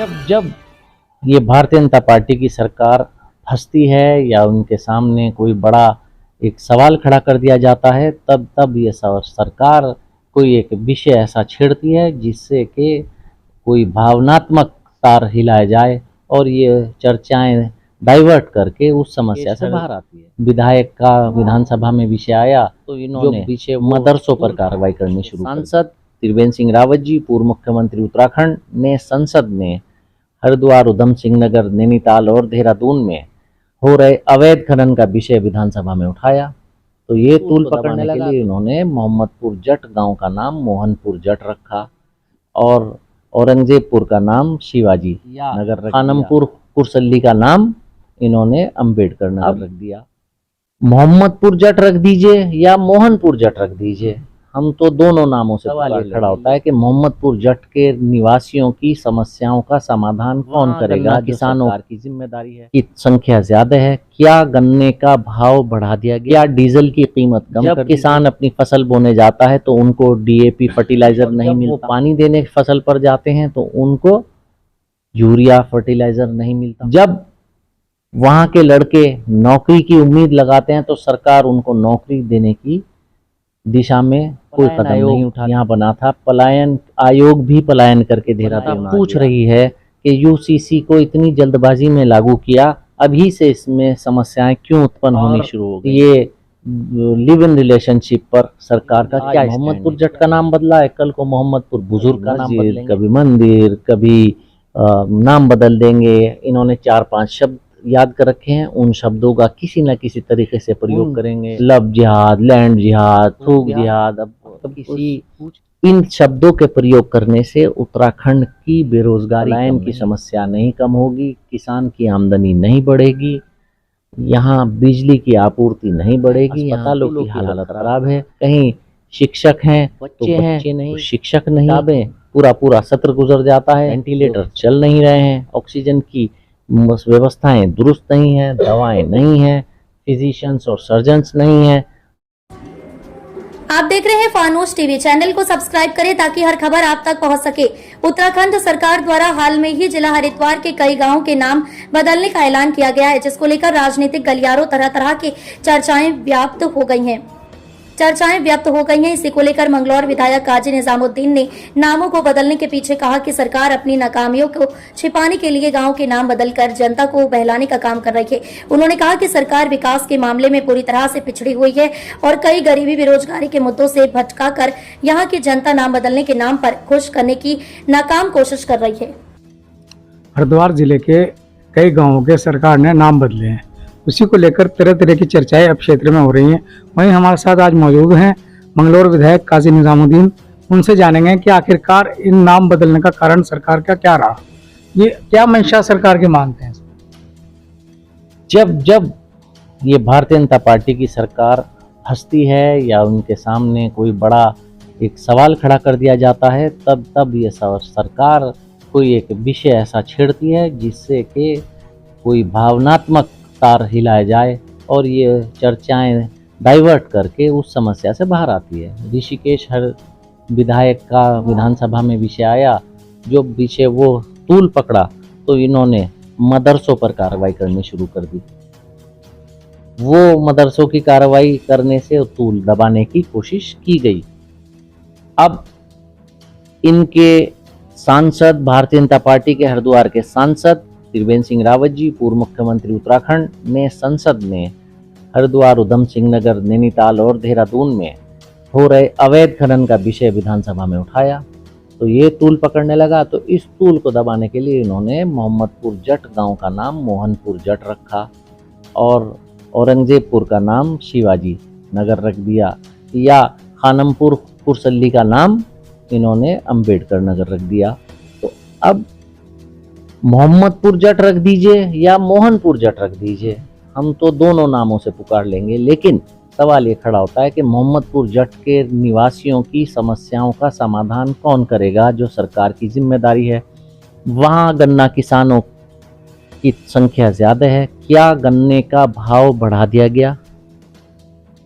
जब जब ये भारतीय जनता पार्टी की सरकार फंसती है या उनके सामने कोई बड़ा एक सवाल खड़ा कर दिया जाता है, तब तब ये सरकार कोई एक विषय ऐसा छेड़ती है जिससे कि कोई भावनात्मक तार हिलाया जाए और ये चर्चाएं डाइवर्ट करके उस समस्या से बाहर आती है। विधायक का विधानसभा में विषय आया तो इन्होंने विषय मदरसों पर कार्रवाई करनी शुरू की। सांसद त्रिवेंद्र सिंह रावत जी, पूर्व मुख्यमंत्री उत्तराखंड ने संसद में हरिद्वार, उधम सिंह नगर, नैनीताल और देहरादून में हो रहे अवैध खनन का विषय विधानसभा में उठाया तो ये तूल पकड़ने के लिए इन्होंने मोहम्मदपुर जट गांव का नाम मोहनपुर जट रखा और औरंगजेबपुर का नाम शिवाजी नगर, खानमपुर कुरसल्ली का नाम इन्होंने अम्बेडकर नगर रख दिया। मोहम्मदपुर जट रख दीजिए या मोहनपुर जट रख दीजिए, हम तो दोनों नामों से सवाल ये खड़ा होता है कि मोहम्मदपुर जट के निवासियों की समस्याओं का समाधान कौन करेगा। किसानों की जिम्मेदारी है कि संख्या ज्यादा है, क्या गन्ने का भाव बढ़ा दिया गया, डीजल की कीमत कम। जब किसान अपनी फसल बोने जाता है तो उनको डीएपी फर्टिलाइजर नहीं मिलता, पानी देने फसल पर जाते हैं तो उनको यूरिया फर्टिलाइजर नहीं मिलता। जब वहां के लड़के नौकरी की उम्मीद लगाते हैं तो सरकार उनको नौकरी देने की दिशा में कोई कदम नहीं उठा। यहाँ बना था पलायन आयोग, भी पलायन करके देहरादून पूछ रही है कि यूसीसी को इतनी जल्दबाजी में लागू किया, अभी से इसमें समस्याएं क्यों उत्पन्न होनी शुरू हो गई। ये लिव इन रिलेशनशिप पर सरकार का क्या। मोहम्मदपुर जट का नाम बदला है, कल को मोहम्मदपुर बुजुर्ग का नाम बदलेंगे, कभी मंदिर, कभी नाम बदल देंगे। इन्होंने 4-5 शब्द याद कर रखे हैं, उन शब्दों का किसी न किसी तरीके से प्रयोग करेंगे। लब जिहाद, लैंड जिहाद, थूक जिहाद। अब किसी इन शब्दों के प्रयोग करने से उत्तराखंड की बेरोजगारी की समस्या नहीं कम होगी, किसान की आमदनी नहीं बढ़ेगी, यहाँ बिजली की आपूर्ति नहीं बढ़ेगी, अस्पतालों की हालत खराब है। कहीं शिक्षक हैं तो बच्चे नहीं, शिक्षक नहीं, पूरा सत्र गुजर जाता है, वेंटिलेटर चल नहीं रहे हैं, ऑक्सीजन की व्यवस्थाएं दुरुस्त नहीं है, दवाएं नहीं है, फिजिशियंस और सर्जन्स नहीं है। आप देख रहे हैं फानूस टीवी। चैनल को सब्सक्राइब करें ताकि हर खबर आप तक पहुंच सके। उत्तराखंड सरकार द्वारा हाल में ही जिला हरिद्वार के कई गांवों के नाम बदलने का ऐलान किया गया है, जिसको लेकर राजनीतिक गलियारों तरह तरह की चर्चाएं व्याप्त हो गई हैं। इसी को लेकर मंगलौर विधायक काजी निजामुद्दीन ने नामों को बदलने के पीछे कहा कि सरकार अपनी नाकामियों को छिपाने के लिए गांव के नाम बदलकर जनता को बहलाने का काम कर रही है। उन्होंने कहा कि सरकार विकास के मामले में पूरी तरह से पिछड़ी हुई है और कई गरीबी बेरोजगारी के मुद्दों से भटकाकर यहाँ की जनता नाम बदलने के नाम पर खुश करने की नाकाम कोशिश कर रही है। हरिद्वार जिले के कई गाँवों के सरकार ने नाम बदले हैं, उसी को लेकर तरह तरह की चर्चाएं अब क्षेत्र में हो रही हैं। वहीं हमारे साथ आज मौजूद हैं मंगलौर विधायक काजी निजामुद्दीन। उनसे जानेंगे कि आखिरकार इन नाम बदलने का कारण सरकार का क्या रहा, ये क्या मंशा सरकार के मानते हैं। जब जब ये भारतीय जनता पार्टी की सरकार फंसती है या उनके सामने कोई बड़ा एक सवाल खड़ा कर दिया जाता है, तब तब ये सरकार कोई एक विषय ऐसा छेड़ती है जिससे कि कोई भावनात्मक तार हिलाया जाए और ये चर्चाएं डाइवर्ट करके उस समस्या से बाहर आती है। ऋषिकेश हर विधायक का विधानसभा में विषय आया, जो विषय वो तूल पकड़ा तो इन्होंने मदरसों पर कार्रवाई करनी शुरू कर दी। वो मदरसों की कार्रवाई करने से तूल दबाने की कोशिश की गई। अब इनके सांसद, भारतीय जनता पार्टी के हरिद्वार के सांसद त्रिवेंद्र सिंह रावत जी, पूर्व मुख्यमंत्री उत्तराखंड ने संसद में हरिद्वार, उधम सिंह नगर, नैनीताल और देहरादून में हो रहे अवैध खनन का विषय विधानसभा में उठाया तो ये तूल पकड़ने लगा। तो इस तूल को दबाने के लिए इन्होंने मोहम्मदपुर जट गांव का नाम मोहनपुर जट रखा और औरंगजेबपुर का नाम शिवाजी नगर रख दिया या खानमपुर कुरसल्ली का नाम इन्होंने अम्बेडकर नगर रख दिया। तो अब मोहम्मदपुर जट रख दीजिए या मोहनपुर जट रख दीजिए, हम तो दोनों नामों से पुकार लेंगे। लेकिन सवाल ये खड़ा होता है कि मोहम्मदपुर जट के निवासियों की समस्याओं का समाधान कौन करेगा, जो सरकार की जिम्मेदारी है। वहाँ गन्ना किसानों की संख्या ज्यादा है, क्या गन्ने का भाव बढ़ा दिया गया,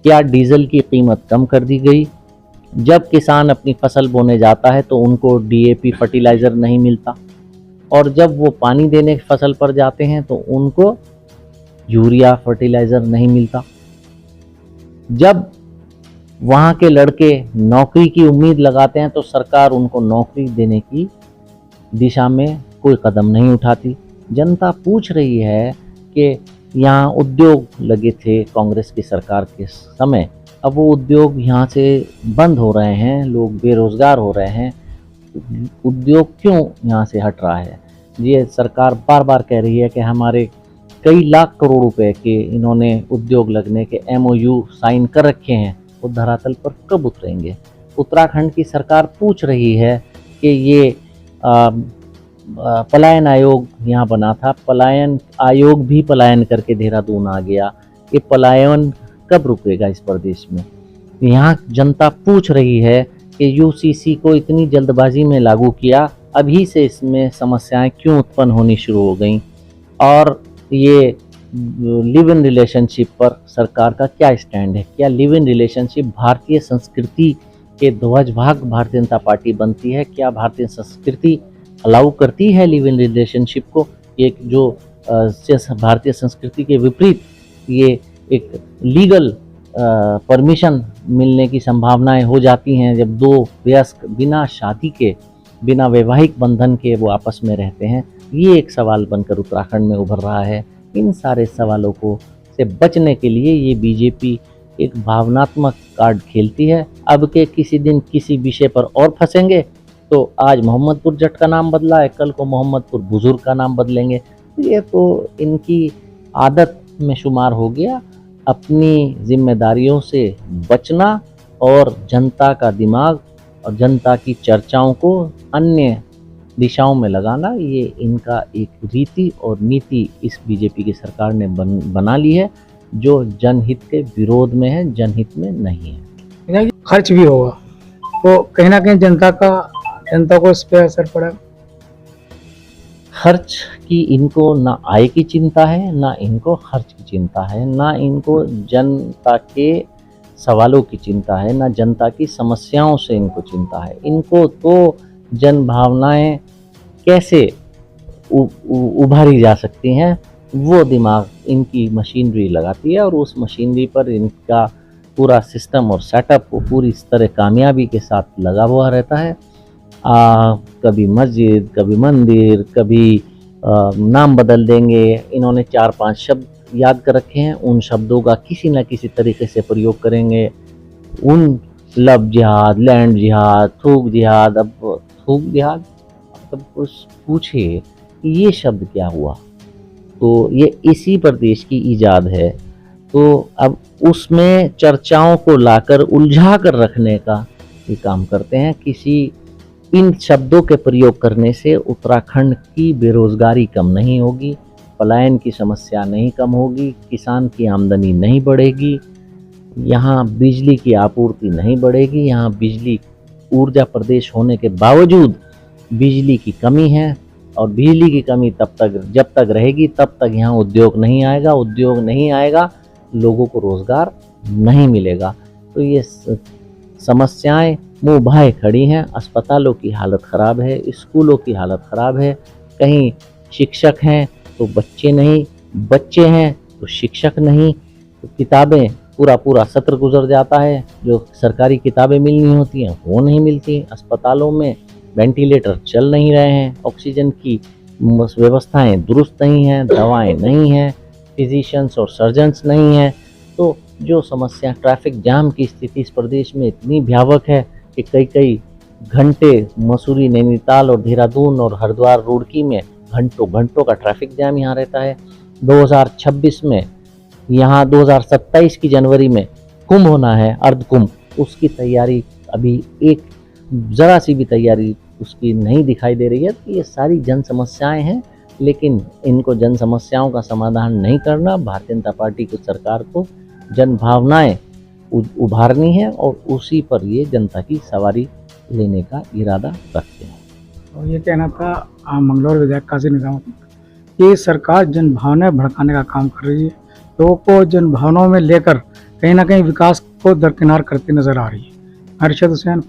क्या डीजल की कीमत कम कर दी गई। जब किसान अपनी फसल बोने जाता है तो उनको डीएपी फर्टिलाइजर नहीं मिलता, और जब वो पानी देने फसल पर जाते हैं तो उनको यूरिया फर्टिलाइज़र नहीं मिलता। जब वहाँ के लड़के नौकरी की उम्मीद लगाते हैं तो सरकार उनको नौकरी देने की दिशा में कोई कदम नहीं उठाती। जनता पूछ रही है कि यहाँ उद्योग लगे थे कांग्रेस की सरकार के समय, अब वो उद्योग यहाँ से बंद हो रहे हैं, लोग बेरोजगार हो रहे हैं, उद्योग क्यों यहाँ से हट रहा है? ये सरकार बार बार कह रही है कि हमारे कई लाख करोड़ रुपए के इन्होंने उद्योग लगने के MOU साइन कर रखे हैं, वो धरातल पर कब उतरेंगे? उत्तराखंड की सरकार पूछ रही है कि ये पलायन आयोग यहाँ बना था, पलायन आयोग भी पलायन करके देहरादून आ गया, ये पलायन कब रुकेगा इस प्रदेश में? यहाँ जनता पूछ रही है कि UCC को इतनी जल्दबाजी में लागू किया, अभी से इसमें समस्याएं क्यों उत्पन्न होनी शुरू हो गई? और ये लिव इन रिलेशनशिप पर सरकार का क्या स्टैंड है? क्या लिव इन रिलेशनशिप भारतीय संस्कृति के ध्वजभाग भारतीय जनता पार्टी बनती है? क्या भारतीय संस्कृति अलाउ करती है लिव इन रिलेशनशिप को? एक जो भारतीय संस्कृति के विपरीत ये एक लीगल परमिशन मिलने की संभावनाएं हो जाती हैं जब दो वयस्क बिना शादी के, बिना वैवाहिक बंधन के वो आपस में रहते हैं। ये एक सवाल बनकर उत्तराखंड में उभर रहा है। इन सारे सवालों को से बचने के लिए ये बीजेपी एक भावनात्मक कार्ड खेलती है। अब के किसी दिन किसी विषय पर और फंसेंगे तो आज मोहम्मदपुर जट का नाम बदला है, कल को मोहम्मदपुर बुजुर्ग का नाम बदलेंगे। ये तो इनकी आदत में शुमार हो गया। अपनी जिम्मेदारियों से बचना और जनता का दिमाग और जनता की चर्चाओं को अन्य दिशाओं में लगाना, ये इनका एक रीति और नीति इस बीजेपी की सरकार ने बना ली है, जो जनहित के विरोध में है, जनहित में नहीं है। खर्च भी होगा तो कहीं ना कहीं जनता को इस पर असर पड़ा। खर्च की इनको ना आय की चिंता है, ना इनको खर्च की चिंता है, ना इनको जनता के सवालों की चिंता है, ना जनता की समस्याओं से इनको चिंता है। इनको तो जन भावनाएं कैसे उभारी जा सकती हैं वो दिमाग इनकी मशीनरी लगाती है, और उस मशीनरी पर इनका पूरा सिस्टम और सेटअप वो पूरी तरह कामयाबी के साथ लगा हुआ रहता है। कभी मस्जिद, कभी मंदिर, कभी नाम बदल देंगे। इन्होंने 4-5 शब्द याद कर रखे हैं, उन शब्दों का किसी न किसी तरीके से प्रयोग करेंगे। उन लब जिहाद, लैंड जिहाद, थूक जिहाद। अब थूक जिहाद तब कुछ पूछे ये शब्द क्या हुआ, तो ये इसी प्रदेश की ईजाद है। तो अब उसमें चर्चाओं को लाकर उलझा कर रखने का ये काम करते हैं। इन शब्दों के प्रयोग करने से उत्तराखंड की बेरोजगारी कम नहीं होगी, पलायन की समस्या नहीं कम होगी, किसान की आमदनी नहीं बढ़ेगी, यहाँ बिजली की आपूर्ति नहीं बढ़ेगी। यहाँ बिजली ऊर्जा प्रदेश होने के बावजूद बिजली की कमी है, और बिजली की कमी जब तक रहेगी तब तक यहाँ उद्योग नहीं आएगा। उद्योग नहीं आएगा, लोगों को रोजगार नहीं मिलेगा। तो ये समस्याएं मुँह भाए खड़ी हैं। अस्पतालों की हालत ख़राब है, स्कूलों की हालत ख़राब है। कहीं शिक्षक हैं तो बच्चे नहीं, बच्चे हैं तो शिक्षक नहीं। तो किताबें पूरा सत्र गुजर जाता है, जो सरकारी किताबें मिलनी होती हैं वो नहीं मिलती। अस्पतालों में वेंटिलेटर चल नहीं रहे हैं, ऑक्सीजन की व्यवस्थाएं दुरुस्त नहीं हैं, दवाएं नहीं हैं, फिजिशियंस और सर्जन्स नहीं हैं। तो जो समस्या ट्रैफिक जाम की स्थिति इस प्रदेश में इतनी भयावक है कि कई घंटे मसूरी, नैनीताल और देहरादून और हरिद्वार, रुड़की में घंटों का ट्रैफिक जाम यहाँ रहता है। 2026 में यहाँ 2027 की जनवरी में कुंभ होना है, अर्ध कुंभ, उसकी तैयारी अभी एक ज़रा सी भी तैयारी उसकी नहीं दिखाई दे रही है। तो ये सारी जन समस्याएं हैं, लेकिन इनको जन समस्याओं का समाधान नहीं करना, भारतीय जनता पार्टी की सरकार को जन भावनाएं उभारनी है और उसी पर ये जनता की सवारी लेने का इरादा रखते हैं। और ये कहना था मंगलौर विधायक काजी निजामुद्दीन कि सरकार जन भावनाएं भड़काने का काम कर रही है, लोगों को जन भावनाओं में लेकर कहीं ना कहीं विकास को दरकिनार करती नजर आ रही है। अरशद हुसैन।